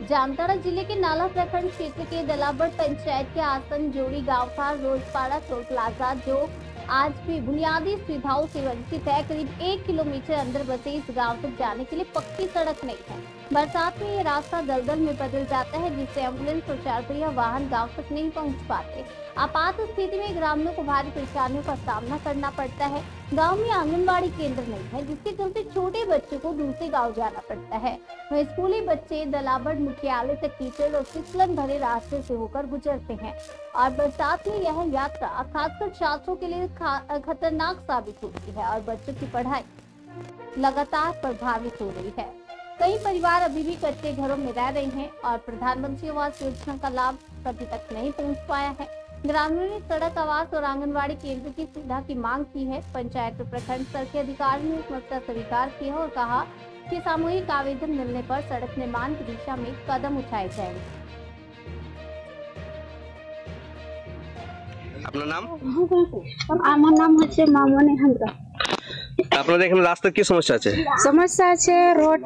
जामताड़ा जिले के नाला प्रखंड क्षेत्र के दलाबड़ पंचायत के आसन जोड़ी गांव का रोजपाड़ा टोल प्लाजा जो आज भी बुनियादी सुविधाओं से वंचित है। करीब 1 किलोमीटर अंदर बसे इस गांव तक जाने के लिए पक्की सड़क नहीं है। बरसात में ये रास्ता दलदल में बदल जाता है, जिससे एम्बुलेंस और 4 पहिया वाहन गांव तक नहीं पहुंच पाते। आपात स्थिति में ग्रामीणों को भारी परेशानियों का सामना करना पड़ता है। गांव में आंगनबाड़ी केंद्र नहीं है, जिसके चलते छोटे बच्चों को दूसरे गांव जाना पड़ता है। वहीं स्कूली बच्चे दलाबड़ मुख्यालय तक कीचड़ और फिसलन भरे रास्ते से होकर गुजरते हैं और बरसात में यह यात्रा खासकर छात्रों के लिए खतरनाक साबित होती है और बच्चों की पढ़ाई लगातार प्रभावित हो रही है। कई परिवार अभी भी कच्चे घरों में रह रहे हैं और प्रधानमंत्री आवास योजना का लाभ अभी तक नहीं पहुंच पाया है। ग्रामीणों ने सड़क, आवास और आंगनबाड़ी केंद्र की सुविधा की मांग की है। पंचायत और प्रखंड स्तर के अधिकारियों ने समस्या स्वीकार की है और कहा कि सामूहिक आवेदन मिलने पर सड़क निर्माण की दिशा में कदम उठाए जाएंगे। আপনার নাম? আমার নাম হচ্ছে মামনি হামদা। আপনাদের এখানে রাস্তার কি সমস্যা আছে? সমস্যা আছে রোড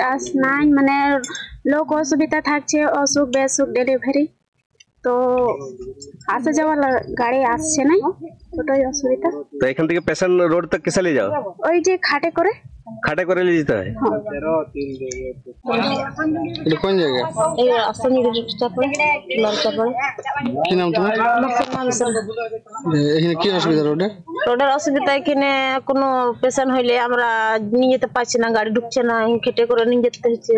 নাই, মানে লোক অসুবিধা থাকছে, অসুখ বেসুখ ডেলিভারি, তো আসা যাওয়ার গাড়ি আসছে না, ওটাই অসুবিধা। তো এখান থেকে পেশেন্ট রোড তক কিসে নিয়ে যাও? ওই যে খাটে করে নিয়ে যেতে হয়। এটা কোন জায়গা? এই রাস্তা নিয়ে চাপড়ে লড়চাপড়ে। কি নাম তোমার? এখানে কি অসুবিধা রোডের অসুবিধা, এখানে কোনো পেশেন্ট হইলে আমরা নিয়ে যেতে পারছি না, গাড়ি ঢুকছে না, খেটে করে নিয়ে যেতে হচ্ছে।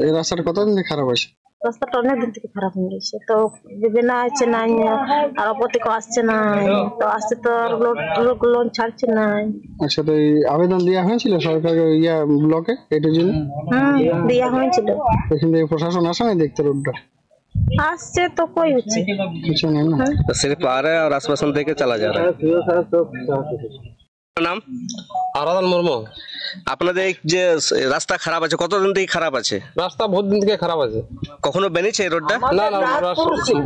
এই রাস্তাটা কতদিন থেকে খারাপ আছে? রাস্তাটা অনেক দিন থেকে খারাপ হয়ে গেছে, তো না আছে না, আর অপর আসছে না, তো আসছে তো লোন ছাড়ছে না। আচ্ছা, তো এই আবেদন দেওয়া হয়েছিল সরকারের ব্লকে এটার জন্য? দেওয়া হয়েছিল। এখান থেকে প্রশাসন আসে না দেখতে রোডটা? আসছে তো কই হচ্ছে কিছু নেই না, तो सिर्फ आ रहा है और आश्वासन देके चला जा रहा है। নাম? আরাধন মুর্মু। আপনাদের যে রাস্তা খারাপ আছে, কতদিন থেকে খারাপ আছে? রাস্তা বহুত দিন থেকে খারাপ আছে। কখনো বেনিয়েছে এই রোডটা? না না,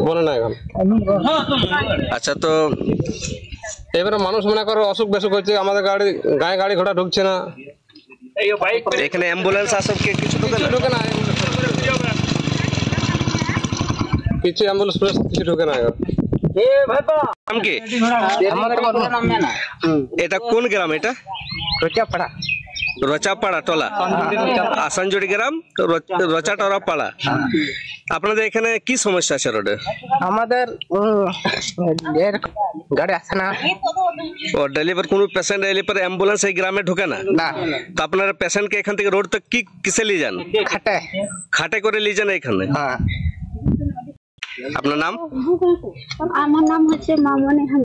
বলে না এখন। আচ্ছা, তো এবারে মানুষ মনে করো অসুখ বেসুখ হচ্ছে, আমাদের গায়ে গাড়ি ঘোড়া ঢুকছে না। এখানে অ্যাম্বুলেন্স আসব কি কিছু ঢুকে না, কিছু অ্যাম্বুলেন্স কিছু ঢুকে না। নাম কি? এটা কোন গ্রাম? এটা রচাপাড়া টলা, আসানজোড়ি গ্রাম, রচাটরা পাড়া। আপনাদের এখানে কি সমস্যা আছে রোডে? আমাদের গাড়ি আসে না, ও ডেলিভারি কোনো পেশেন্ট এলে পরে অ্যাম্বুলেন্স এই গ্রামে ঢোকে না? না। তো আপনারা পেশেন্টকে এখান থেকে রোড তক কি কিসে নিয়ে যান? খাটে করে নিয়ে যান এখানে? হ্যাঁ। আপনার নাম? আমার নাম হচ্ছে মামনি হামদা।